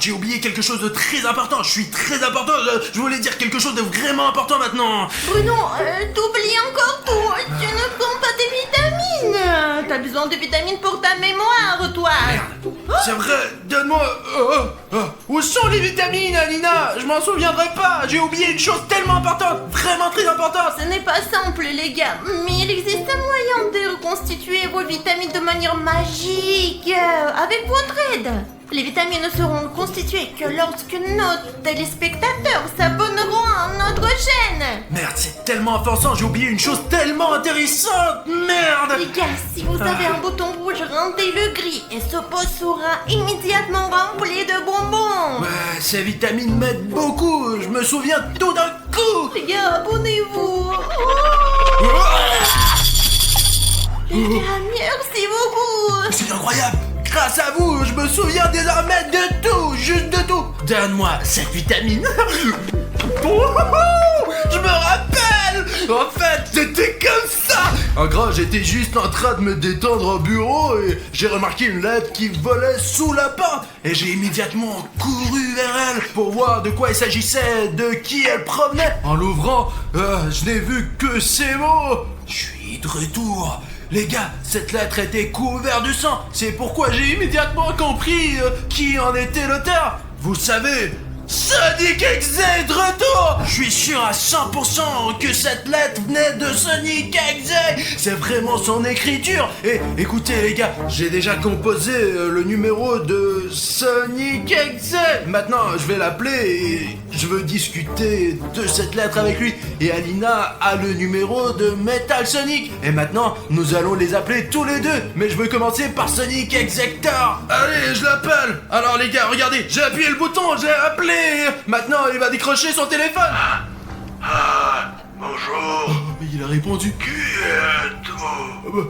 j'ai oublié quelque chose de très important. Je suis très important. Je voulais dire quelque chose de vraiment important maintenant. Bruno, t'oublies encore tout. Tu ne prends pas tes vitamines. T'as besoin de vitamines pour ta mémoire, toi. Merde. C'est vrai, donne-moi... Où sont les vitamines, Alina? Je m'en souviendrai pas. J'ai oublié une chose tellement importante. Vraiment très importante. Ce n'est pas simple, les gars, mais il existe un moyen de reconstituer vos vitamines de manière magique, avec votre aide. Les vitamines ne seront constituées que lorsque nos téléspectateurs s'abonneront à notre chaîne. Merde, c'est tellement offensant. J'ai oublié une chose tellement intéressante. Merde. Les gars, si vous avez un bouton rouge, rendez-le gris et ce pot sera immédiatement rempli de bonbons. Ouais, ces vitamines m'aident beaucoup. Je me souviens tout d'un coup. Les gars, abonnez-vous. Les gars, merci beaucoup. C'est incroyable. Grâce à vous, je me souviens désormais de tout, juste de tout. Donne-moi cette vitamine. Je me rappelle. En fait, c'était comme ça. En gros, j'étais juste en train de me détendre au bureau et j'ai remarqué une lettre qui volait sous la porte. Et j'ai immédiatement couru vers elle pour voir de quoi il s'agissait, de qui elle provenait. En l'ouvrant, je n'ai vu que ces mots. Je suis de retour. Les gars, cette lettre était couverte de sang. C'est pourquoi j'ai immédiatement compris qui en était l'auteur. Vous savez, Sonic Exe est de retour. Je suis sûr à 100% que cette lettre venait de Sonic Exe. C'est vraiment son écriture. Et écoutez les gars, j'ai déjà composé le numéro de Sonic Exe. Maintenant, je vais l'appeler et je veux discuter de cette lettre avec lui. Et Alina a le numéro de Metal Sonic. Et maintenant, nous allons les appeler tous les deux. Mais je veux commencer par Sonic Exector. Allez, je l'appelle. Alors les gars, regardez, j'ai appuyé le bouton, j'ai appelé. Maintenant, il va décrocher son téléphone. Bonjour. Il a répondu. Qui êtes-vous?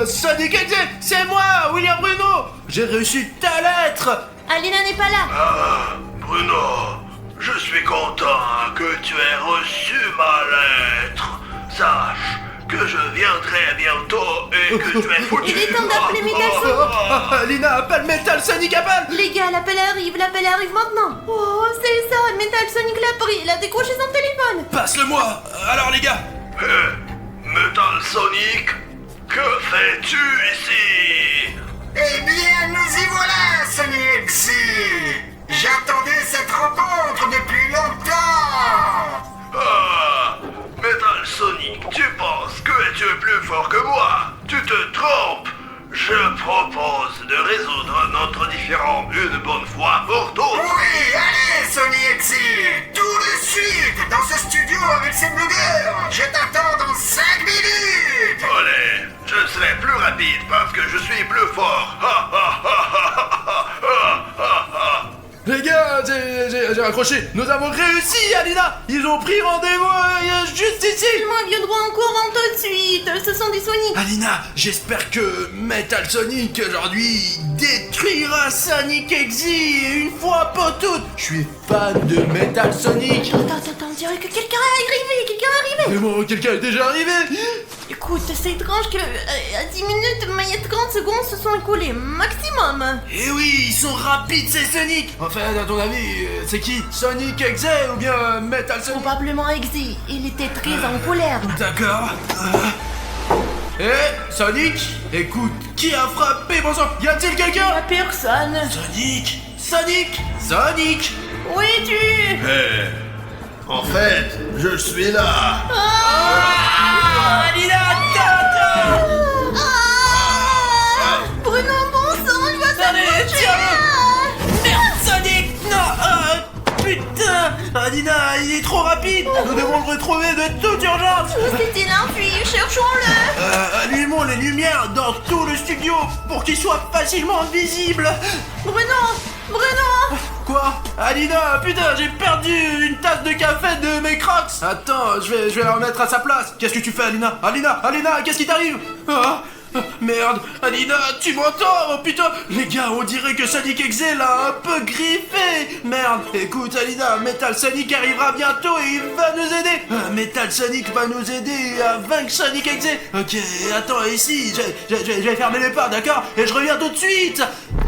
Sonic Exe, c'est moi, William Bruno. J'ai reçu ta lettre. Alina n'est pas là. Bruno, je suis content que tu aies reçu ma lettre. Sache que je viendrai bientôt et que tu es foutu. Il est temps d'appeler Metal Sonic. Alina, appelle Metal Sonic, appelle. Les gars, l'appel arrive maintenant. Oh, c'est ça, Metal Sonic l'a pris, il a décroché son téléphone. Passe-le-moi. Alors les gars. Metal Sonic, que fais-tu ici? Eh bien, nous y voilà, Sonic. J'attendais cette rencontre depuis longtemps. Metal Sonic, tu penses que tu es plus fort que moi? Tu te trompes. Je propose de résoudre notre différend une bonne fois pour toutes. Oui, allez, Sonic, tout de suite, dans ce studio avec ces blogueurs. Je t'attends dans 5 minutes. Allez, je serai plus rapide parce que je suis plus fort. Les gars, j'ai raccroché. Nous avons réussi, Alina. Ils ont pris rendez-vous juste ici. Ils viendront en courant tout de suite. Ce sont des Sonic. Alina, j'espère que Metal Sonic aujourd'hui détruira Sonic Exe une fois pour toutes. Je suis fan de Metal Sonic. Attends, on dirait que quelqu'un est arrivé. Mais bon, quelqu'un est déjà arrivé. Écoute, c'est étrange que à 10 minutes, mais il y a 30 secondes se sont écoulées, maximum. Eh oui, ils sont rapides ces Sonic. Enfin, à ton avis, c'est qui? Sonic Exe ou bien Metal Sonic? Probablement Exe, il était très en colère. D'accord. Sonic, écoute, qui a frappé mon sang? Y a-t-il quelqu'un? La personne. Sonic. Où es-tu? En fait, je suis là. Alina, attends. Bruno, bon sang, il va s'approcher. Merde, Sonic, non. Putain, Alina, il est trop rapide. Nous devons le retrouver de toute urgence. Où s'est-il enfui? Cherchons-le. Allumons les lumières dans tout le studio pour qu'il soit facilement visible. Bruno. Quoi? Alina, putain, j'ai perdu une tasse de café de mes crocs. Attends, je vais la remettre à sa place. Qu'est-ce que tu fais, Alina? Alina, qu'est-ce qui t'arrive? Merde, Alina, tu m'entends? Oh putain, les gars, on dirait que Sonic Exe l'a un peu griffé. Merde, écoute Alina, Metal Sonic arrivera bientôt et il va nous aider. Metal Sonic va nous aider à vaincre Sonic Exe. Ok, attends, ici, je vais fermer les portes, d'accord? Et je reviens tout de suite.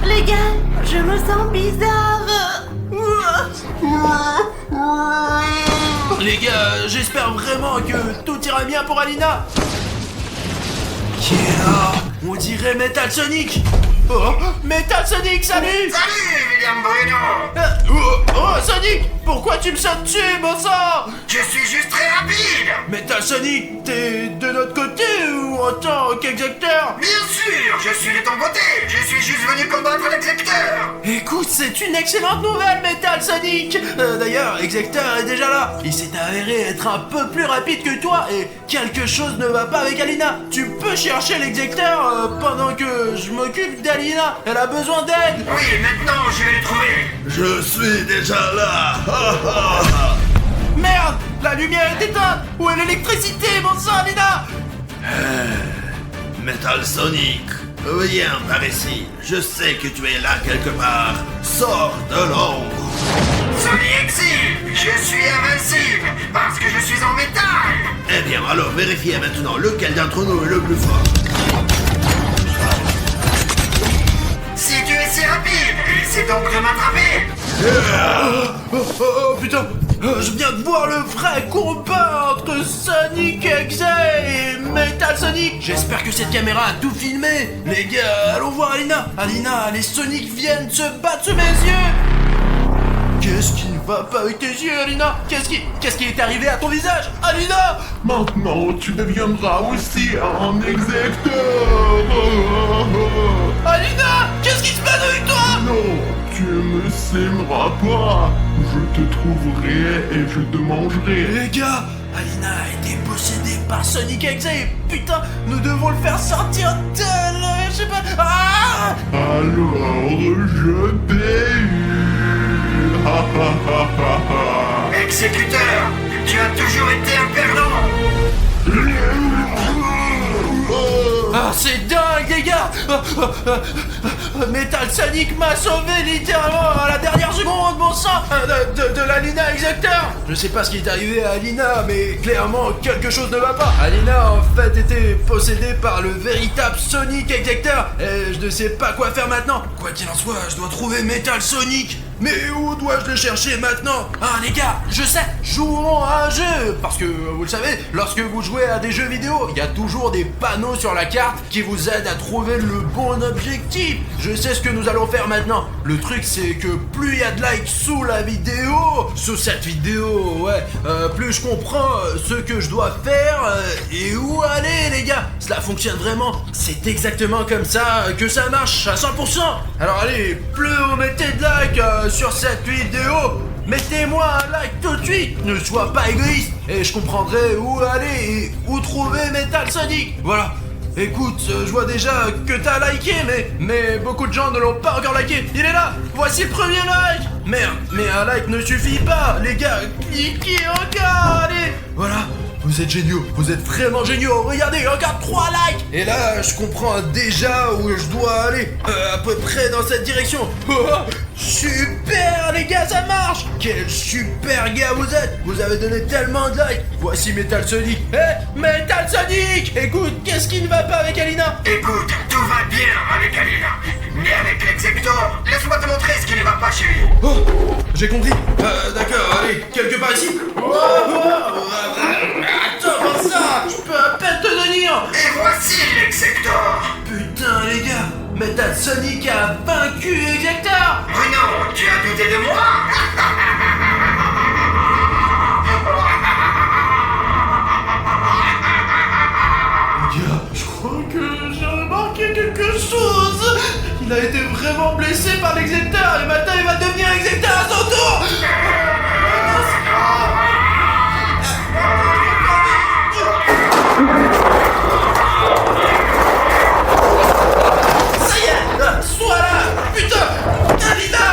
Les gars, je me sens bizarre. Les gars, j'espère vraiment que tout ira bien pour Alina. Qui est là? On dirait Metal Sonic. Oh, Metal Sonic, salut! Salut, William Bruno! Oh, Sonic! Pourquoi tu me sautes dessus, bon sang? Je suis juste très rapide! Metal Sonic, t'es de notre côté ou en tant qu'exécuteur? Bien sûr, je suis de ton côté! Je suis juste venu combattre l'exécuteur! Écoute, c'est une excellente nouvelle, Metal Sonic! D'ailleurs, Exector est déjà là. Il s'est avéré être un peu plus rapide que toi et quelque chose ne va pas avec Alina. Tu peux chercher l'Exector pendant que je m'occupe d'Alina. Elle a besoin d'aide. Oui, maintenant je vais le trouver! Je suis déjà là. Merde, la lumière est éteinte. Où est l'électricité, bon sang, Alina? Metal Sonic, viens par ici. Je sais que tu es là quelque part. Sors de l'ombre. Sonic Exile! Je suis invincible! Parce que je suis en métal! Eh bien, alors vérifiez maintenant lequel d'entre nous est le plus fort. Si tu es si rapide, essaie donc de m'attraper! Oh, putain, je viens de voir le vrai combat entre Sonic Exe et Metal Sonic. J'espère que cette caméra a tout filmé. Les gars, allons voir Alina. Alina, les Sonic viennent se battre sous mes yeux. Qu'est-ce qui ne va pas avec tes yeux, Alina? Qu'est-ce qui est arrivé à ton visage, Alina? Maintenant, tu deviendras aussi un exécuteur. Alina, qu'est-ce qui se passe avec toi? Non, tu ne s'aimeras pas. Je te trouverai et je te mangerai. Les gars, Alina a été possédée par Sonic Exe et putain, nous devons le faire sortir d'elle. Je sais pas. Ah! Alors, je t'ai eu. Exécuteur, tu as toujours été un perdant! Ah, c'est dingue, les gars! Metal Sonic m'a sauvé littéralement à la dernière seconde, bon sang! De l'Alina Exector! Je sais pas ce qui est arrivé à Alina, mais clairement, quelque chose ne va pas. Alina a en fait été possédée par le véritable Sonic Exector, et je ne sais pas quoi faire maintenant. Quoi qu'il en soit, je dois trouver Metal Sonic. Mais où dois-je le chercher maintenant? Ah les gars, je sais, jouons à un jeu. Parce que, vous le savez, lorsque vous jouez à des jeux vidéo, il y a toujours des panneaux sur la carte qui vous aident à trouver le bon objectif. Je sais ce que nous allons faire maintenant. Le truc c'est que plus il y a de likes sous la vidéo, sous cette vidéo, ouais, plus je comprends ce que je dois faire et où aller les gars. Cela fonctionne vraiment, c'est exactement comme ça que ça marche à 100%. Alors allez, plus vous mettez de likes sur cette vidéo, mettez-moi un like tout de suite. Ne sois pas égoïste et je comprendrai où aller et où trouver Metal Sonic. Voilà. Écoute, je vois déjà que t'as liké, mais beaucoup de gens ne l'ont pas encore liké. Il est là. Voici le premier like. Merde, mais un like ne suffit pas, les gars. Cliquez encore, allez. Voilà. Vous êtes géniaux, vous êtes vraiment géniaux. Regardez, encore 3 likes. Et là, je comprends déjà où je dois aller. À peu près dans cette direction. Super, les gars, ça marche. Quel super gars vous êtes. Vous avez donné tellement de likes. Voici Metal Sonic. Metal Sonic. Écoute, qu'est-ce qui ne va pas avec Alina? Écoute, tout va bien avec Alina. Mais avec l'Exector, laisse-moi te montrer ce qui ne va pas chez lui. Oh, j'ai compris. D'accord, allez, quelque part ici. Attends, comment ça? Je peux à peine te tenir. Et voici l'Exector. Putain, les gars, Metal Sonic a vaincu Exector. Bruno, tu as douté de moi? Gars, je crois que j'ai remarqué quelque chose. Il a été vraiment blessé par l'Exector et maintenant il va devenir Exector à son tour. Ça y est, sois là. Putain, Alina.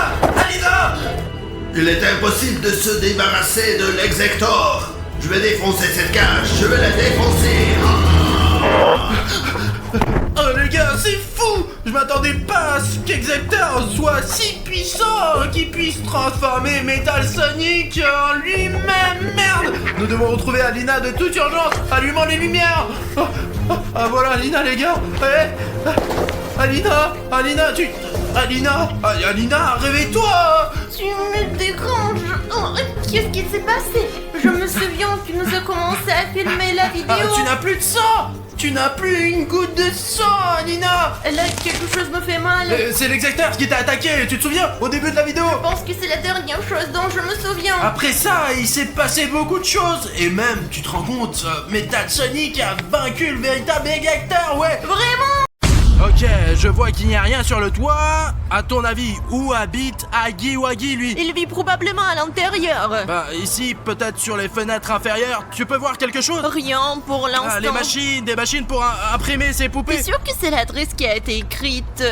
Il est impossible de se débarrasser de l'Exector. Je vais défoncer cette cage, je vais la défoncer. Oh les gars, c'est fou! Je m'attendais pas à ce qu'Exector soit si puissant qu'il puisse transformer Metal Sonic en lui-même. Merde! Nous devons retrouver Alina de toute urgence. Allumons les lumières. Ah voilà Alina les gars. Alina, Alina, réveille-toi. Tu me déranges. Oh, Qu'est-ce qui s'est passé? Je me souviens que nous avons commencé à filmer la vidéo. Ah, tu n'as plus de sang! Tu n'as plus une goutte de sang, Alina! Là, quelque chose me fait mal. C'est l'exacteur qui t'a attaqué, tu te souviens? Au début de la vidéo! Je pense que c'est la dernière chose dont je me souviens. Après ça, il s'est passé beaucoup de choses. Et même, tu te rends compte, Metal Sonic a vaincu le véritable exacteur, ouais! Vraiment? Ok, je vois qu'il n'y a rien sur le toit. À ton avis, où habite Hagiwagi, lui? Il vit probablement à l'intérieur. Bah, ici, peut-être sur les fenêtres inférieures. Tu peux voir quelque chose? Rien pour l'instant. Ah, les machines, des machines pour imprimer ces poupées. T'es sûr que c'est l'adresse qui a été écrite?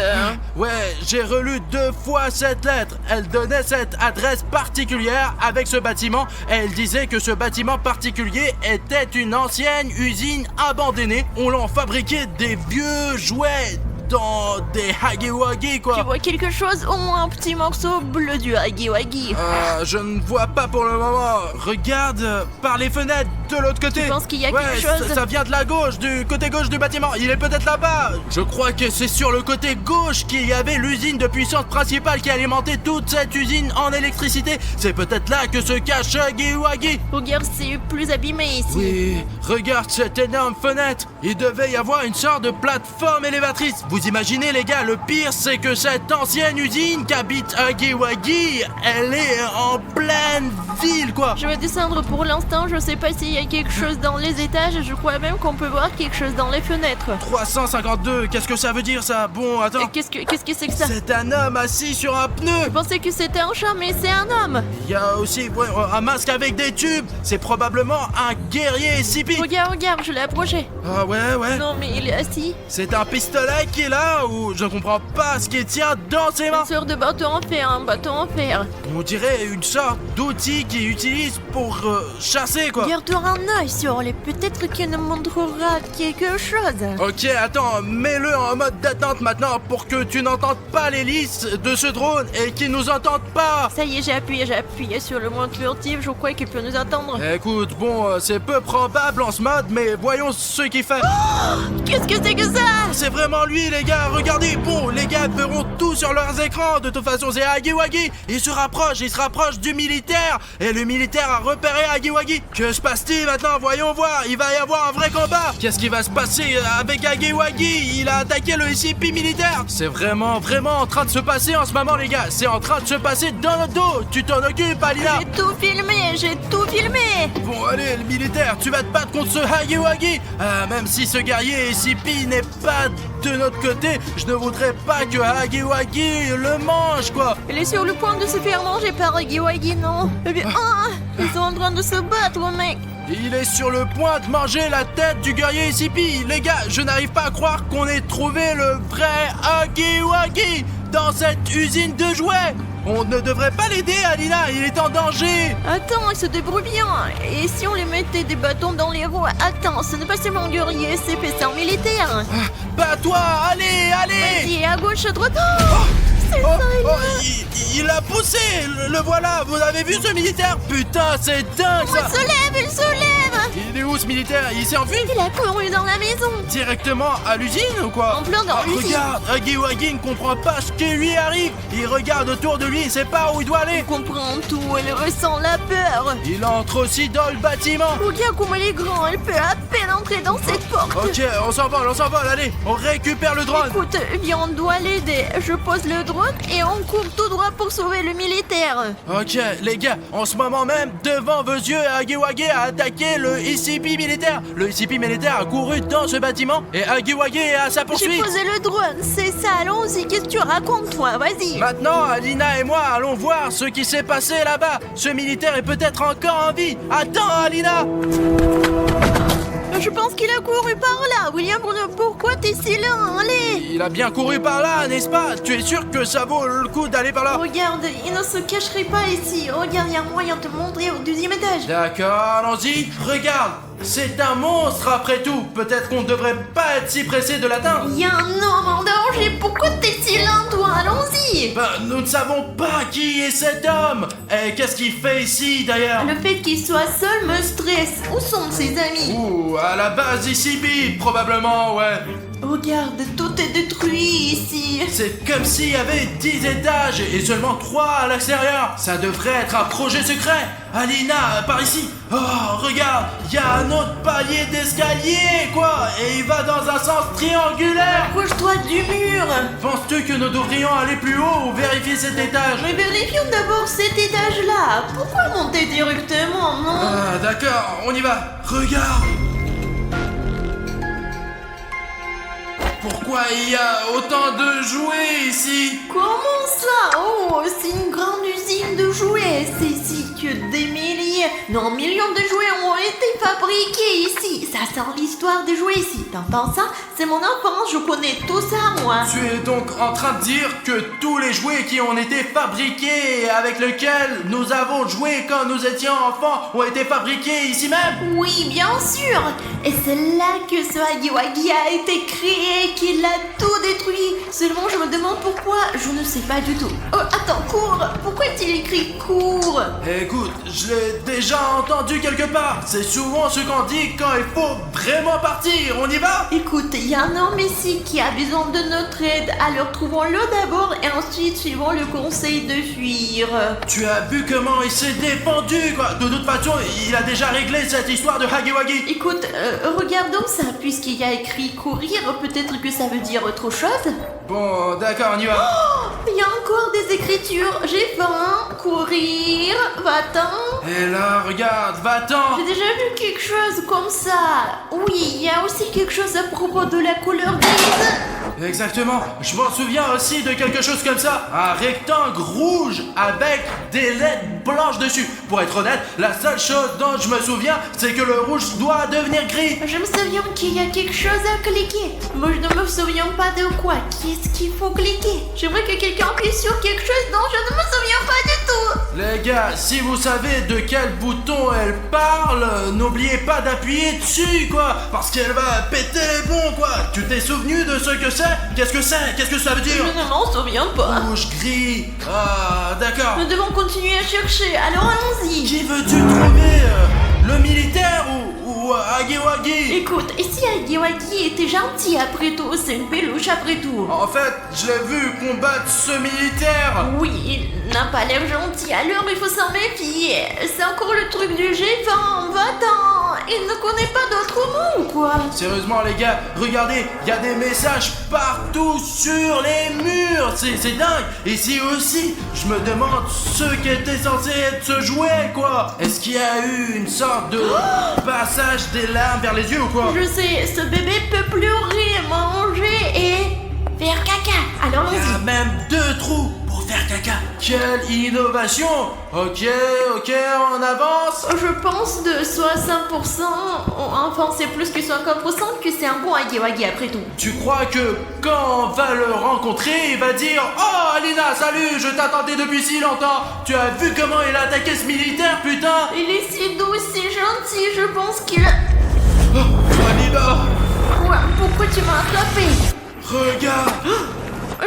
Ouais, j'ai relu 2 fois cette lettre. Elle donnait cette adresse particulière avec ce bâtiment. Et elle disait que ce bâtiment particulier était une ancienne usine abandonnée. On l'en fabriquait des vieux jouets dans des Hagiwagi, quoi. Tu vois quelque chose? Au moins un petit morceau bleu du Hagiwagi. Je ne vois pas pour le moment. Regarde par les fenêtres de l'autre côté. Tu penses qu'il y a Ouais, quelque chose? ça vient de la gauche, du côté gauche du bâtiment. Il est peut-être là-bas. Je crois que c'est sur le côté gauche qu'il y avait l'usine de puissance principale qui alimentait toute cette usine en électricité. C'est peut-être là que se cache Hagiwagi. Regarde, c'est plus abîmé ici. Oui, regarde cette énorme fenêtre. Il devait y avoir une sorte de plateforme élévatrice. Vous imaginez, les gars, le pire, c'est que cette ancienne usine qu'habite Hagiwagi, elle est en pleine ville, quoi. Je vais descendre pour l'instant, je sais pas s'il y a quelque chose dans les étages, je crois même qu'on peut voir quelque chose dans les fenêtres. 352, qu'est-ce que ça veut dire, ça? Bon, attends. Qu'est-ce que c'est que ça? C'est un homme assis sur un pneu. Je pensais que c'était un chat, mais c'est un homme. Il y a aussi un masque avec des tubes. C'est probablement un guerrier SCP. Regarde, je l'ai approché. Ah ouais. Non, mais il est assis. C'est un pistolet qui est là ou je comprends pas ce qu'il tient dans ses mains. Une sorte de bâton en fer, un bâton en fer. On dirait une sorte d'outil qu'il utilise pour chasser, quoi. Garde-toi un œil sur les, peut-être qu'il nous montrera quelque chose. Ok, attends, mets-le en mode d'attente maintenant pour que tu n'entendes pas l'hélice de ce drone et qu'il nous entende pas. Ça y est, j'ai appuyé sur le mode furtif, je crois qu'il peut nous entendre. Écoute, bon, c'est peu probable en ce mode, mais voyons ce qu'il fait. Qu'est-ce que c'est que ça? C'est vraiment lui, les gars, regardez. Bon, les gars verront tout sur leurs écrans. De toute façon, c'est Hagiwagi. Il se rapproche du militaire. Et le militaire a repéré Hagiwagi. Que se passe-t-il maintenant? Voyons voir. Il va y avoir un vrai combat. Qu'est-ce qui va se passer avec Hagiwagi? Il a attaqué le SCP militaire. C'est vraiment en train de se passer en ce moment, les gars. C'est en train de se passer dans notre dos. Tu t'en occupes, Alina? J'ai tout filmé. Bon, allez, le militaire, tu vas te battre contre ce Hagiwagi. Même si ce guerrier SCP n'est pas de notre côté, je ne voudrais pas que Hagiwagi le mange, quoi. Il est sur le point de se faire manger par Hagiwagi, non? Eh bien, ils sont en train de se battre, mec. Il est sur le point de manger la tête du guerrier SCP. Les gars, je n'arrive pas à croire qu'on ait trouvé le vrai Hagiwagi dans cette usine de jouets. On ne devrait pas l'aider, Alina, il est en danger. Attends, il se débrouille bien. Et si on lui mettait des bâtons dans les roues? Attends, ce n'est pas seulement un guerrier SCP, c'est un militaire. Bats-toi, allez. Vas-y, à gauche, à droite. C'est ça, il l'a poussé, le voilà. Vous avez vu ce militaire? Putain, c'est dingue, ça. Il se lève. Il est où, ce militaire? Il s'est enfui? Il a couru dans la maison. Directement à l'usine ou quoi? En plein dans l'usine. Regarde, Hagiwagi ne comprend pas ce qui lui arrive. Il regarde autour de lui, il sait pas où il doit aller. Il comprend tout, il ressent la peur. Il entre aussi dans le bâtiment. Regarde comment il est grand, il peut à peine entrer dans cette porte. Ok, on s'envole, allez, on récupère le drone. Écoute, viens, on doit l'aider. Je pose le drone et on court tout droit pour sauver le militaire. Ok, les gars, en ce moment même, devant vos yeux, Hagiwagi a attaqué le SCP militaire. Le SCP militaire a couru dans ce bâtiment et Hagiwagi est à sa J'ai poursuite. posé le drone, c'est ça, allons-y, qu'est-ce que tu racontes, toi? Vas-y. Maintenant, Alina et moi allons voir ce qui s'est passé là-bas. Ce militaire est peut-être encore en vie. Attends, Alina. Je pense qu'il a couru par là. William, pourquoi t'es si lent? Allez. Il a bien couru par là, n'est-ce pas? Tu es sûr que ça vaut le coup d'aller par là? Regarde, il ne se cacherait pas ici. Regarde, il y a moyen de te montrer au 2e étage. D'accord, allons-y. Regarde, c'est un monstre après tout. Peut-être qu'on ne devrait pas être si pressé de l'atteindre. Il y a un homme en danger. Pourquoi t'es si lent, toi? Allons-y. Nous ne savons pas qui est cet homme. Et qu'est-ce qu'il fait ici, d'ailleurs? Le fait qu'il soit seul me stresse. Où sont ses amis? Ouh, à la base ici, probablement, ouais. Regarde, tout est détruit ici. C'est comme s'il y avait 10 étages et seulement 3 à l'extérieur. Ça devrait être un projet secret. Alina, par ici. Oh, regarde, il y a un autre palier d'escalier, quoi. Et il va dans un sens triangulaire. Approche-toi du mur. Penses-tu que nous devrions aller plus haut ou vérifier cet étage? Mais vérifions d'abord cet étage-là. Pourquoi monter directement, non? Ah, d'accord, on y va. Regarde. Pourquoi il y a autant de jouets ici? Comment ça? Oh, c'est une grande usine de jouets. C'est ici que des milliers, non millions de jouets ont été fabriqués ici. Ça sent l'histoire des jouets ici. T'entends ça? C'est mon enfance, je connais tout ça, moi. Tu es donc en train de dire que tous les jouets qui ont été fabriqués et avec lesquels nous avons joué quand nous étions enfants ont été fabriqués ici même? Oui, bien sûr. Et c'est là que ce Hagiwagi a été créé, qu'il a tout détruit. Seulement, je me demande pourquoi. Je ne sais pas du tout. Oh, attends, cours. Pourquoi est-il écrit cours? Écoute, je l'ai déjà entendu quelque part. C'est souvent ce qu'on dit quand il faut vraiment partir. On y va? Écoute, il y a un homme ici qui a besoin de notre aide. Alors trouvons-le d'abord et ensuite suivons le conseil de fuir. Tu as vu comment il s'est défendu, quoi. De toute façon, il a déjà réglé cette histoire de Hagiwagi. Écoute, regardons ça. Puisqu'il y a écrit courir, peut-être que ça veut dire autre chose. Bon, d'accord, on y va. Oh, il y a encore des écritures. J'ai faim. Courir. Va-t'en. Et là, regarde, va-t'en. J'ai déjà vu quelque chose comme ça. Oui, il y a aussi quelque chose à propos de la couleur grise. Exactement, je m'en souviens aussi de quelque chose comme ça. Un rectangle rouge avec des lettres blanches dessus. Pour être honnête, la seule chose dont je me souviens, c'est que le rouge doit devenir gris. Je me souviens qu'il y a quelque chose à cliquer. Moi, je ne me souviens pas de quoi. Qu'est-ce qu'il faut cliquer? J'aimerais que quelqu'un appuie sur quelque chose dont je ne me souviens pas du tout. Les gars, si vous savez de quel bouton elle parle, n'oubliez pas d'appuyer dessus, quoi. Parce qu'elle va péter les plombs, quoi. Tu t'es souvenu de ce que c'est? Qu'est-ce que c'est? Qu'est-ce que ça veut dire? Je ne m'en souviens pas. Rouge, gris. Ah, d'accord. Nous devons continuer à chercher, alors allons-y. Qui veux-tu trouver? Le militaire ou Hagiwagi? Écoute, et si Hagiwagi était gentil après tout? C'est une peluche après tout. En fait, je l'ai vu combattre ce militaire. Oui, il n'a pas l'air gentil, alors il faut s'en méfier. C'est encore le truc du G20, va-t'en. Il ne connaît pas d'autres mots ou quoi? Sérieusement les gars, regardez, il y a des messages partout sur les murs. C'est dingue. Ici aussi, je me demande ce qui était censé être ce jouet, quoi. Est-ce qu'il y a eu une sorte de passage des larmes vers les yeux ou quoi? Je sais, ce bébé peut pleurer, manger et faire caca. Alors Il y a allons-y. même 2 trous pour faire caca. Quelle innovation. Ok, on avance. Je pense de 60%, enfin c'est plus que 50% que c'est un bon Hagiwagi après tout. Tu crois que quand on va le rencontrer, il va dire « Oh Alina, salut, je t'attendais depuis si longtemps. Tu as vu comment il a attaqué ce militaire, putain ?» Il est si doux, si gentil, je pense qu'il a... Oh, Alina, Quoi? Pourquoi tu m'as attrapé? regarde.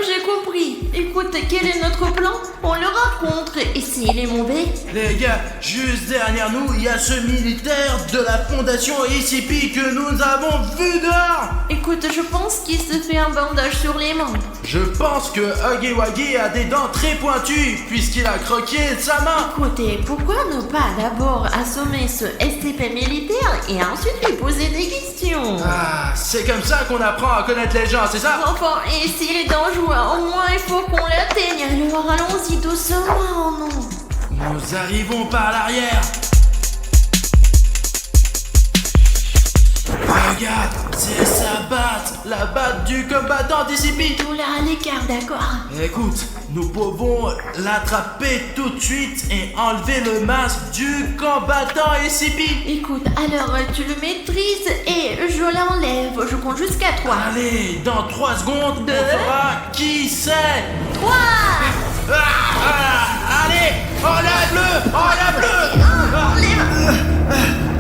J'ai compris. Écoute, quel est notre plan? On le rencontre, et s'il est mauvais? Les gars, juste derrière nous, il y a ce militaire de la fondation ICP que nous avons vu dehors. Écoute, je pense qu'il se fait un bandage sur les mains. Je pense que Hagiwagi a des dents très pointues puisqu'il a croqué sa main. Écoutez, pourquoi ne pas d'abord assommer ce SCP militaire et ensuite lui poser des questions? Ah, c'est comme ça qu'on apprend à connaître les gens, c'est ça? Enfin, et s'il est dangereux, au moins il faut qu'on l'atteigne. Alors allons-y doucement, non? Nous arrivons par l'arrière. Regarde, c'est sa batte, la batte du combattant d'ICP. Tout là à l'écart, d'accord? Écoute, nous pouvons l'attraper tout de suite et enlever le masque du combattant ICP. Écoute, alors tu le maîtrises et je l'enlève. Je compte jusqu'à 3. Allez, dans 3 secondes, Deux. on saura qui c'est. 3. Allez, enlève-le. Enlève.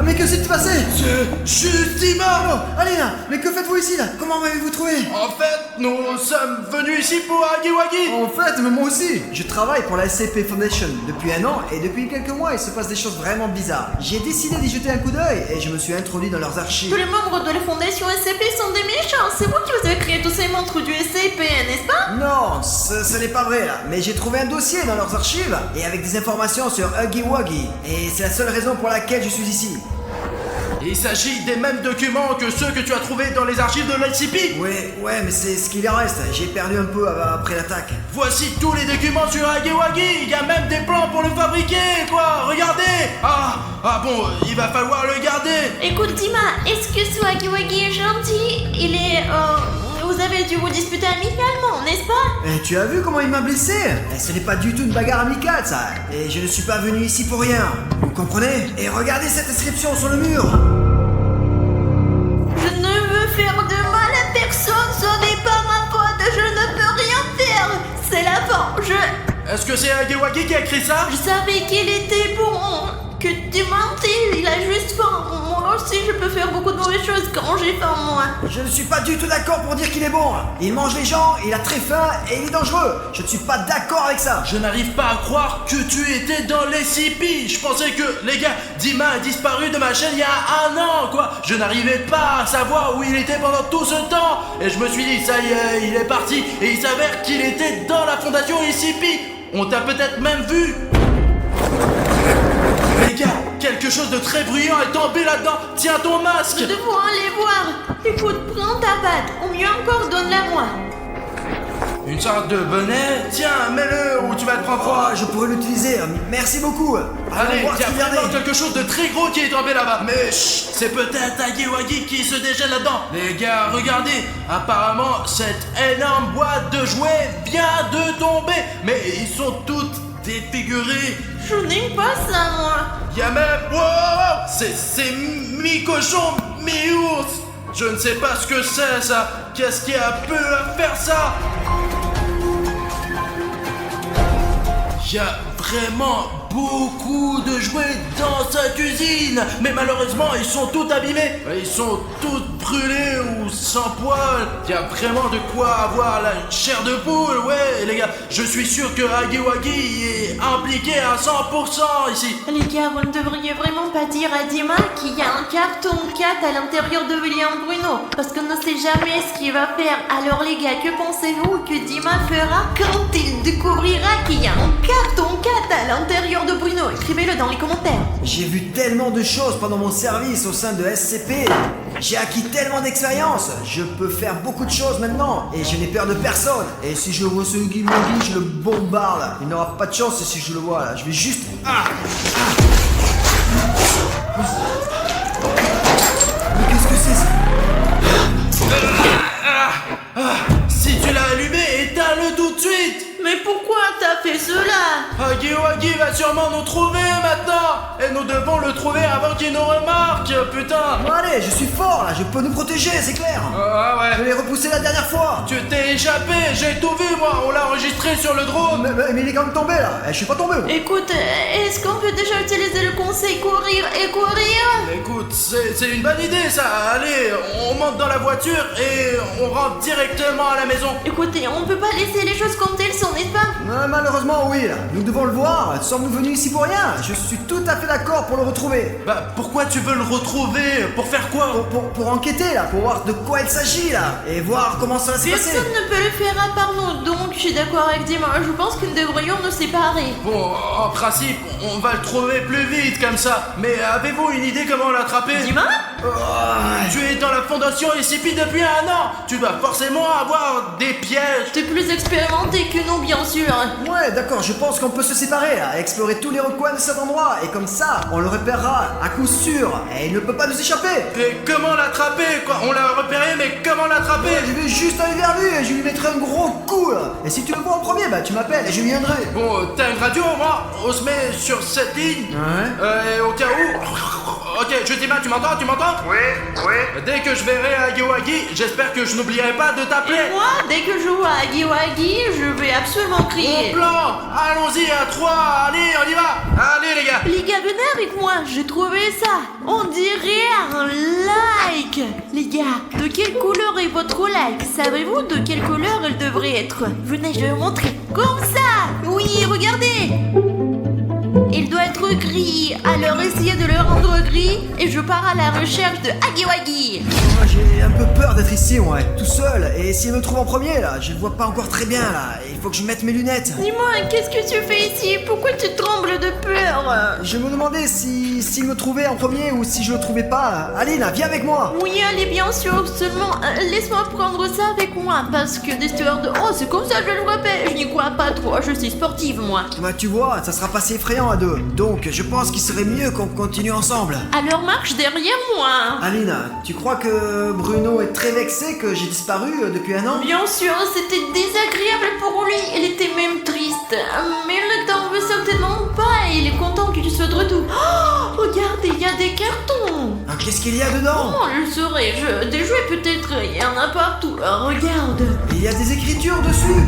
Mais que s'est passé? C'est juste mort. Pardon, Alina, mais que faites-vous ici là? Comment m'avez-vous trouvé? En fait, nous sommes venus ici pour Huggy Wuggy. En fait, mais moi aussi. Je travaille pour la SCP Foundation depuis 1 an et depuis quelques mois, il se passe des choses vraiment bizarres. J'ai décidé d'y jeter un coup d'œil et je me suis introduit dans leurs archives. Tous les membres de la fondation SCP sont des méchants. C'est vous qui vous avez créé tous ces monstres du SCP, n'est-ce pas? Non, ce n'est pas vrai là, mais j'ai trouvé un dossier dans leurs archives et avec des informations sur Huggy Wuggy. Et c'est la seule raison pour laquelle je suis ici. Il s'agit des mêmes documents que ceux que tu as trouvés dans les archives de l'ICP. Ouais, mais c'est ce qu'il en reste. J'ai perdu un peu après l'attaque. Voici tous les documents sur Huggy Wuggy. Il y a même des plans pour le fabriquer, quoi. Regardez. Ah bon, il va falloir le garder. Écoute, Dima, est-ce que ce Huggy Wuggy est gentil? Il est... Vous avez dû vous disputer amicalement, n'est-ce pas? Et tu as vu comment il m'a blessé? Ce n'est pas du tout une bagarre amicale, ça. Et je ne suis pas venu ici pour rien. Vous comprenez? Et regardez cette inscription sur le mur. Je ne veux faire de mal à personne, ce n'est pas ma faute, je ne peux rien faire. C'est la fin, Est-ce que c'est Huggy Wuggy qui a écrit ça? Je savais qu'il était bon, que tu mentais, il a juste faim. Moi aussi, je peux faire beaucoup de mauvaises choses quand j'ai faim, moi. Je ne suis pas du tout d'accord pour dire qu'il est bon. Il mange les gens, il a très faim et il est dangereux. Je ne suis pas d'accord avec ça. Je n'arrive pas à croire que tu étais dans l'SCP. Je pensais que, les gars, Dima a disparu de ma chaîne il y a 1 an, quoi. Je n'arrivais pas à savoir où il était pendant tout ce temps. Et je me suis dit, ça y est, il est parti. Et il s'avère qu'il était dans la fondation SCP. On t'a peut-être même vu. Les gars, quelque chose de très bruyant est tombé là-dedans. Tiens ton masque. Nous devons aller voir. Écoute, prends ta batte, ou mieux encore, donne-la moi. Une sorte de bonnet. Tiens, mets-le ou tu vas te prendre froid. Je pourrais l'utiliser. Merci beaucoup. Allez, Allons voir il y a ce qu'il y a vraiment dedans. quelque chose de très gros qui est tombé là-bas. Mais chut, c'est peut-être Huggy Wuggy qui se déchaîne là-dedans. Les gars, regardez. Apparemment, cette énorme boîte de jouets vient de tomber. Mais ils sont toutes défigurés. Je n'aime pas ça, moi. Il y a même... Wow, c'est mi-cochon, mi-ours. Je ne sais pas ce que c'est, ça. Qu'est-ce qui a pu faire ça? Il y a vraiment beaucoup de jouets dans sa cuisine. Mais malheureusement, ils sont tous abîmés. Ils sont tous brûlés ou sans poils. Il y a vraiment de quoi avoir la chair de poule. Ouais, les gars, je suis sûr que Huggy Wuggy est impliqué à 100% ici. Les gars, vous ne devriez vraiment pas dire à Dima qu'il y a un carton 4 à l'intérieur de William Bruno, parce qu'on ne sait jamais ce qu'il va faire. Alors les gars, que pensez-vous que Dima fera quand il découvrira qu'il y a un carton 4 à l'intérieur de Bruno? Écrivez-le dans les commentaires. J'ai vu tellement de choses pendant mon service au sein de SCP. J'ai acquis tellement d'expérience. Je peux faire beaucoup de choses maintenant. Et je n'ai peur de personne. Et si je vois ce Huggy Wuggy, je le bombarde. Il n'aura pas de chance si je le vois là. Je vais juste... Mais qu'est-ce que c'est ça? Si tu l'as allumé, éteins-le tout de suite. Mais pourquoi t'as fait cela? Huggy Wuggy va sûrement nous trouver maintenant. Et nous devons le trouver avant qu'il nous remarque, putain. Bon allez, je suis fort là. Je peux nous protéger, c'est clair. Ah Je ouais. l'ai repoussé la dernière fois. Tu t'es échappé, j'ai tout vu moi. On l'a enregistré sur le drone. Mais il est quand même tombé là. Je suis pas tombé. Écoute, est-ce qu'on peut déjà utiliser le conseil courir et courir? Écoute, c'est une bonne idée ça. Allez, on monte dans la voiture et on rentre directement à la maison. Écoutez, on peut pas laisser les choses comme elles sont, n'est-ce pas? Malheureusement oui, là. Nous devons le voir. Sommes-nous venus ici pour rien? Je suis tout à fait d'accord pour le retrouver. Bah pourquoi tu veux le retrouver? Pour faire quoi? Pour enquêter là, pour voir de quoi il s'agit là. Et voir comment ça va se passer. Personne ne peut le faire à part nous, donc je suis d'accord avec Dima. Je pense que nous devrions nous séparer. Bon, en principe, on va le trouver plus vite comme ça. Mais avez-vous une idée comment l'attraper? Dima? Tu es dans la fondation SCP depuis 1 an. Tu dois forcément avoir des pièges. T'es plus expérimenté que nous, bien sûr. Ouais, d'accord, je pense qu'on peut se séparer là, explorer tous les recoins de cet endroit. Et comme ça, on le repérera à coup sûr. Et il ne peut pas nous échapper. Mais comment l'attraper quoi? On l'a repéré, mais comment l'attraper? Je vais juste aller vers lui et je lui mettrai un gros coup là. Et si tu le vois en premier, bah tu m'appelles et je viendrai. Bon, t'as une radio, moi? On se met sur cette ligne. Ouais. Et au cas où... Ok, je dis mal, tu m'entends? m'entends? Oui, oui. Dès que je verrai Huggy Wuggy, j'espère que je n'oublierai pas de t'appeler. Et moi, dès que je vois Huggy Wuggy, je vais absolument Bon crier. plan. Allons-y à 3, allez, on y va. Allez les gars. Les gars, venez avec moi, j'ai trouvé ça. On dirait un like. Les gars, de quelle couleur est votre like? Savez-vous de quelle couleur elle devrait être? Venez, je vais vous montrer. Comme ça. Oui, regardez. Il doit être gris, alors essayez de le rendre gris et je pars à la recherche de Huggy Wuggy. Moi, j'ai un peu peur d'être ici, ouais, tout seul. Et s'il me trouve en premier, là, je ne vois pas encore très bien, là. Il faut que je mette mes lunettes. Dis-moi, qu'est-ce que tu fais ici? Pourquoi tu trembles de peur? Je me demandais s'il me trouvait en premier ou si je le trouvais pas. Alina, viens avec moi. Oui, allez, bien sûr, seulement laisse-moi prendre ça avec moi parce que d'histoire de... Oh, c'est comme ça, je le rappelle, je n'y crois pas trop, je suis sportive, moi. Bah, tu vois, ça sera pas si effrayant à deux. Donc, je pense qu'il serait mieux qu'on continue ensemble. Alors marche derrière moi. Alina, tu crois que Bruno est très vexé que j'ai disparu depuis un an? Bien sûr, c'était désagréable pour lui, il était même triste. Mais il ne t'en veut certainement pas et il est content que tu sois de retour. Oh, regardez, il y a des cartons. Ah, qu'est-ce qu'il y a dedans? Oh, je saurais, des jouets peut-être, il y en a partout. Regarde. Il y a des écritures dessus.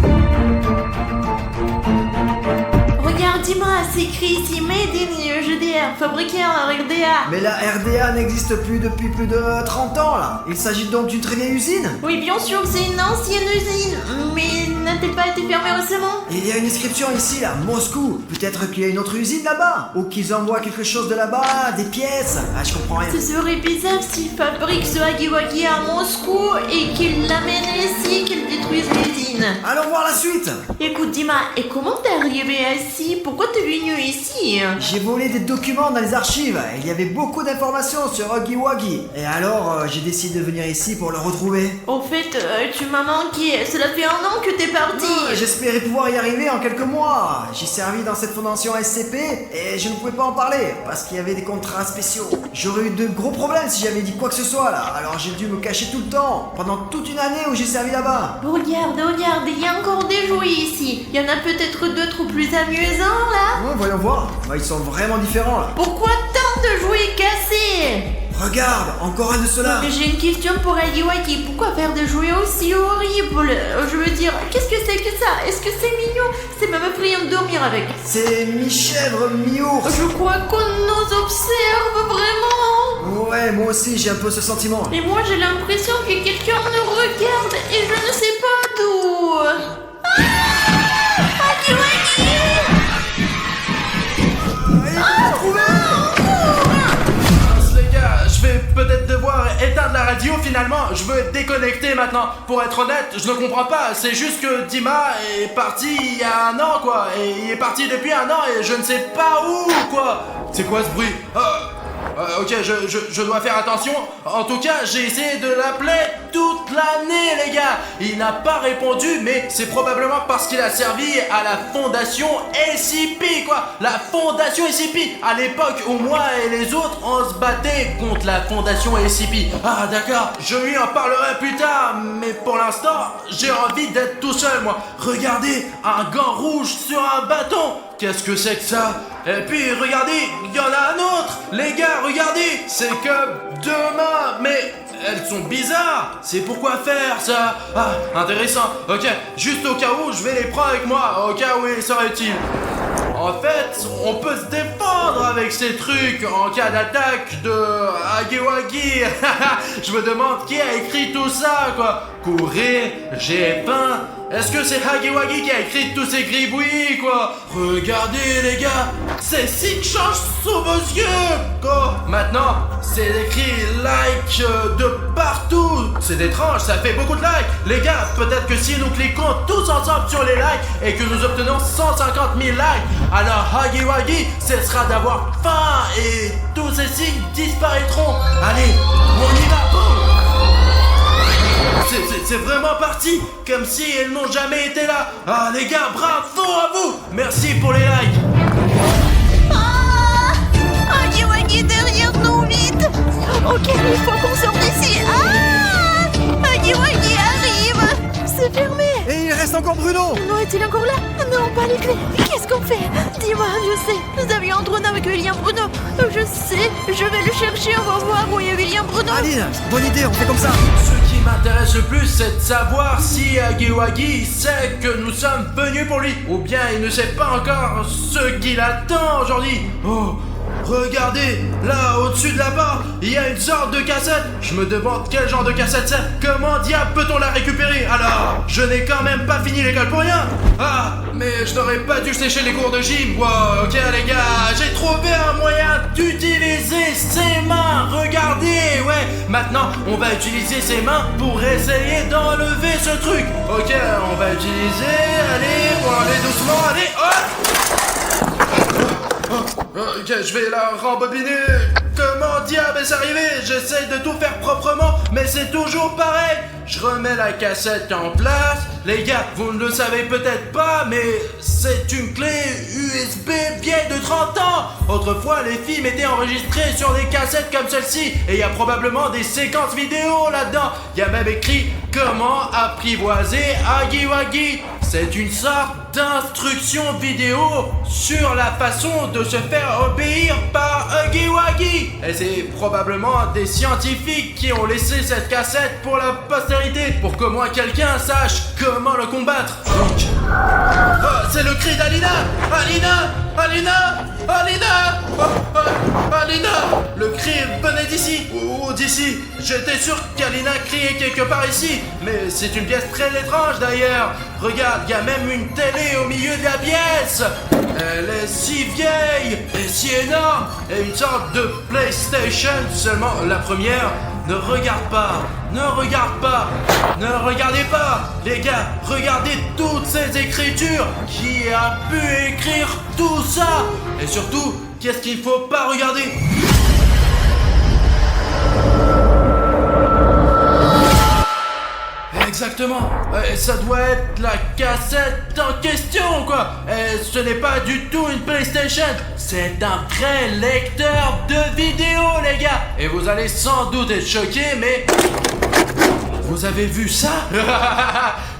Regarde, dis-moi, c'est écrit ici Made in GDR, fabriqué en RDA. Mais la RDA n'existe plus depuis plus de 30 ans, là. Il s'agit donc d'une très vieille usine? Oui, bien sûr, c'est une ancienne usine, mais n'a-t-elle pas été fermée récemment? Il y a une inscription ici, là, Moscou. Peut-être qu'il y a une autre usine là-bas. Ou qu'ils envoient quelque chose de là-bas, des pièces. Ah, je comprends rien. Ce serait bizarre s'ils fabriquent ce Huggy Wuggy à Moscou et qu'ils l'amènent ici, qu'ils détruisent l'usine. Allons voir la suite. Écoute, Dima, et comment t'es arrivé ici? Pourquoi t'es venu ici? J'ai volé des documents dans les archives. Il y avait beaucoup d'informations sur Huggy Wuggy. Et alors, j'ai décidé de venir ici pour le retrouver. Au fait, tu m'as manqué. Cela fait un an que t'es parti. J'espérais pouvoir y arriver en quelques mois. J'ai servi dans cette fondation SCP et je ne pouvais pas en parler parce qu'il y avait des contrats spéciaux. J'aurais eu de gros problèmes si j'avais dit quoi que ce soit là. Alors j'ai dû me cacher tout le temps pendant toute une année où j'ai servi là-bas. Regarde, il y a encore des jouets ici. Il y en a peut-être d'autres plus amusants là. Ouais, voyons voir. Bah, ils sont vraiment différents là. Pourquoi tant de jouets cassés? Regarde, encore un de ceux-là. Mais j'ai une question pour Huggy Wuggy. Pourquoi faire des jouets aussi horribles? Je veux dire, qu'est-ce que c'est que ça? Est-ce que c'est mignon? C'est même effrayant de dormir avec. C'est mi-chèvre, mi-ours. Je crois qu'on nous observe vraiment. Ouais, moi aussi j'ai un peu ce sentiment. Et moi j'ai l'impression que quelqu'un nous regarde et je ne sais pas d'où. Huggy Wuggy! Les gars, je vais peut-être devoir éteindre la radio finalement. Je veux déconnecter maintenant. Pour être honnête, je ne comprends pas. C'est juste que Dima est parti il y a un an quoi. Et il est parti depuis un an et je ne sais pas où quoi. C'est quoi ce bruit? Ok, je dois faire attention. En tout cas, j'ai essayé de l'appeler toute l'année, les gars. Il n'a pas répondu, mais c'est probablement parce qu'il a servi à la fondation SCP, quoi. La fondation SCP. À l'époque où moi et les autres, on se battait contre la fondation SCP. Ah, d'accord, je lui en parlerai plus tard. Mais pour l'instant, j'ai envie d'être tout seul, moi. Regardez, un gant rouge sur un bâton. Qu'est-ce que c'est que ça? Et puis regardez, il y en a un autre. Les gars, regardez, c'est comme deux mains, mais elles sont bizarres. C'est pourquoi faire ça? Ah, intéressant. Ok, juste au cas où, je vais les prendre avec moi, au cas où il serait utile. En fait, on peut se défendre avec ces trucs en cas d'attaque de Huggy Wuggy. Je me demande qui a écrit tout ça, quoi. Courir, j'ai faim. Est-ce que c'est Huggy Wuggy qui a écrit tous ces gribouillis, quoi? Regardez, les gars, c'est si que change sous vos yeux, quoi. Maintenant, c'est écrit like de partout. C'est étrange, ça fait beaucoup de likes. Les gars, peut-être que si nous cliquons tous ensemble sur les likes et que nous obtenons 150 000 likes, alors Huggy Wuggy cessera d'avoir faim et tous ces signes disparaîtront. Allez, on y va, boum. C'est vraiment parti, comme si elles n'ont jamais été là. Ah les gars, bravo à vous. Merci pour les likes. Ah! Huggy Wuggy derrière nous, vite! Ok, il faut qu'on sorte d'ici. Ah! Huggy Wuggy arrive! C'est fermé! Et il reste encore Bruno. Non, est-il encore là? Non, pas les clés. Qu'est-ce qu'on fait? Dis-moi, je sais. Nous avions un drone avec William Bruno. Je sais. Je vais le chercher. On va voir où est William Bruno. Aline, bonne idée, on fait comme ça. Ce qui m'intéresse le plus, c'est de savoir si Hagiwagi sait que nous sommes venus pour lui, ou bien il ne sait pas encore ce qu'il attend aujourd'hui. Oh, regardez, là, au-dessus de la barre, il y a une sorte de cassette. Je me demande quel genre de cassette c'est. Comment diable peut-on la récupérer? Alors, je n'ai quand même pas fini l'école pour rien. Ah, mais je n'aurais pas dû sécher les cours de gym. Wow, ok les gars, j'ai trouvé un moyen d'utiliser ses mains. Regardez, ouais. Maintenant, on va utiliser ses mains pour essayer d'enlever ce truc. Ok, on va utiliser. Allez, on va aller doucement. Allez, ok, je vais la rembobiner. Comment diable est-ce arrivé? J'essaye de tout faire proprement, mais c'est toujours pareil. Je remets la cassette en place. Les gars, vous ne le savez peut-être pas, mais c'est une clé USB vieille de 30 ans. Autrefois, les films étaient enregistrés sur des cassettes comme celle-ci, et il y a probablement des séquences vidéo là-dedans. Il y a même écrit comment apprivoiser Hagiwagi. C'est une sorte d'instruction vidéo sur la façon de se faire obéir par Hagiwagi. Et c'est probablement des scientifiques qui ont laissé cette cassette pour la postérité, pour qu'au moins quelqu'un sache comment le combattre. Donc, oh, c'est le cri d'Alina. Alina, Alina, Alina, Alina. Le cri venait d'ici, ou d'ici. J'étais sûr qu'Alina criait quelque part ici, mais c'est une pièce très étrange d'ailleurs. Regarde, il y a même une télé au milieu de la pièce. Elle est si vieille et si énorme. Et une sorte de PlayStation, seulement la première. Ne regarde pas, ne regarde pas, ne regardez pas. Les gars, regardez toutes ces écritures. Qui a pu écrire tout ça? Et surtout, qu'est-ce qu'il ne faut pas regarder? Exactement, ça doit être la cassette en question quoi. Ce n'est pas du tout une PlayStation, c'est un vrai lecteur de vidéos les gars. Et vous allez sans doute être choqués, mais vous avez vu ça?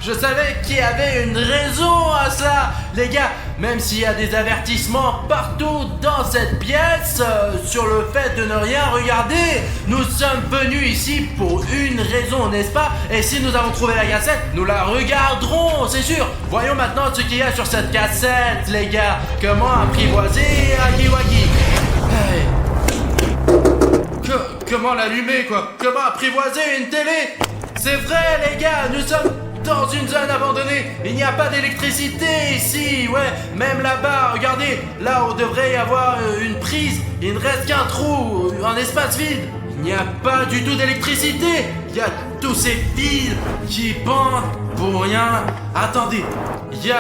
Je savais qu'il y avait une raison à ça. Les gars, même s'il y a des avertissements partout dans cette pièce sur le fait de ne rien regarder, nous sommes venus ici pour une raison, n'est-ce pas? Et si nous avons trouvé la cassette, nous la regarderons, c'est sûr. Voyons maintenant ce qu'il y a sur cette cassette, les gars. Comment apprivoiser Hagiwagi? Hey. Comment l'allumer, quoi? Comment apprivoiser une télé? C'est vrai, les gars, nous sommes dans une zone abandonnée. Il n'y a pas d'électricité ici, ouais. Même là-bas, regardez, là où devrait y avoir une prise, il ne reste qu'un trou, un espace vide. Il n'y a pas du tout d'électricité. Il y a tous ces fils qui pendent pour rien. Attendez, il y a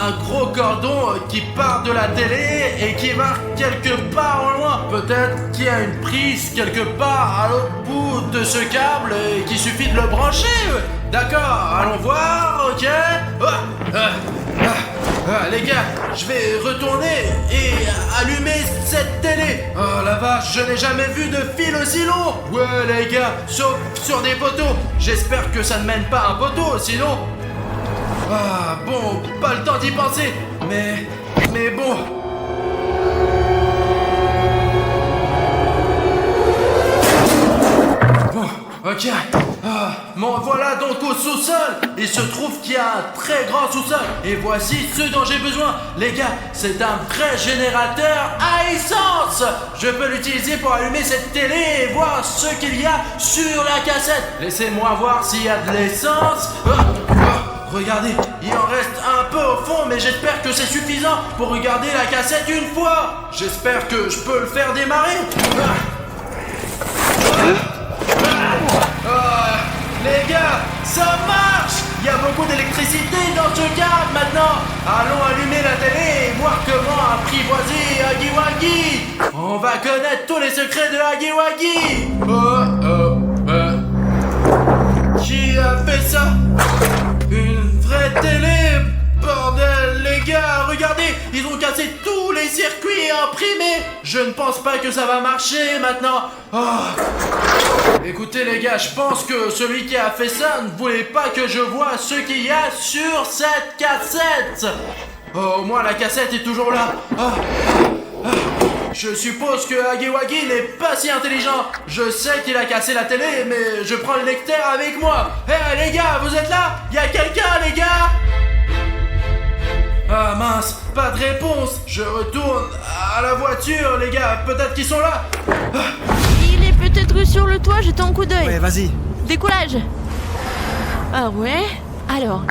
un gros cordon qui part de la télé et qui va quelque part au loin. Peut-être qu'il y a une prise quelque part à l'autre bout de ce câble et qu'il suffit de le brancher. D'accord, allons voir, ok. Les gars, je vais retourner et allumer cette télé. Oh la vache, je n'ai jamais vu de fil aussi long. Ouais les gars, sauf sur des poteaux. J'espère que ça ne mène pas un poteau, sinon... Ah bon, pas le temps d'y penser. Mais bon... Ok, bon voilà donc au sous-sol. Il se trouve qu'il y a un très grand sous-sol. Et voici ce dont j'ai besoin. Les gars, c'est un vrai générateur à essence. Je peux l'utiliser pour allumer cette télé et voir ce qu'il y a sur la cassette. Laissez-moi voir s'il y a de l'essence. Regardez, il en reste un peu au fond, mais j'espère que c'est suffisant pour regarder la cassette une fois. J'espère que je peux le faire démarrer. Les gars, ça marche! Il y a beaucoup d'électricité dans ce câble maintenant! Allons allumer la télé et voir comment apprivoiser Hagiwagi! On va connaître tous les secrets de Hagiwagi! Qui a fait ça? Une vraie télé? Bordel, les gars, regardez! Ils ont cassé tous les circuits imprimés! Je ne pense pas que ça va marcher maintenant! Écoutez les gars, je pense que celui qui a fait ça ne voulait pas que je voie ce qu'il y a sur cette cassette. Au moins la cassette est toujours là. Je suppose que Hagiwagi n'est pas si intelligent. Je sais qu'il a cassé la télé, mais je prends le lecteur avec moi. Hé les gars, vous êtes là? Y'a quelqu'un les gars? Ah mince, pas de réponse. Je retourne à la voiture les gars, peut-être qu'ils sont là. Il est peut-être sur le toit, jette un coup d'œil. Ouais, vas-y. Décollage. Ah ouais? Alors,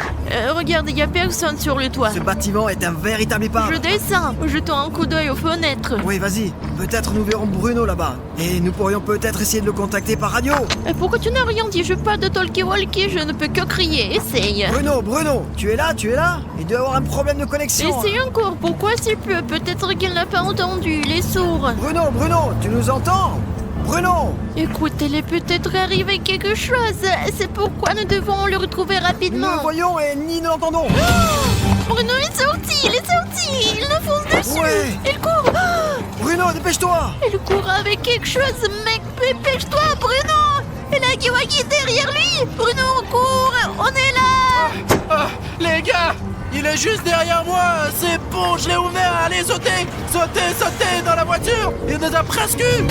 regarde, il y a personne sur le toit. Ce bâtiment est un véritable épave. Je descends, jetant un coup d'œil aux fenêtres. Oui, vas-y. Peut-être nous verrons Bruno là-bas. Et nous pourrions peut-être essayer de le contacter par radio. Et pourquoi tu n'as rien dit? Je parle de talkie-walkie, je ne peux que crier. Essaye. Bruno, tu es là? Il doit y avoir un problème de connexion. Essaye encore, pourquoi si peu? Peut-être qu'il n'a pas entendu, il est sourd. Bruno, tu nous entends? Bruno! Écoute, il est peut-être arrivé quelque chose. C'est pourquoi nous devons le retrouver Nous rapidement. le voyons et ni nous l'entendons. Bruno est sorti, il nous fonce dessus. Ouais. Il court. Bruno, dépêche-toi! Il court avec quelque chose, mec, dépêche-toi, Bruno. Et la Hagiwagi derrière lui. Bruno, court, on est là. Ah, les gars, il est juste derrière moi. C'est bon, je l'ai ouvert. Allez, sautez dans la voiture. Il nous a presque eu.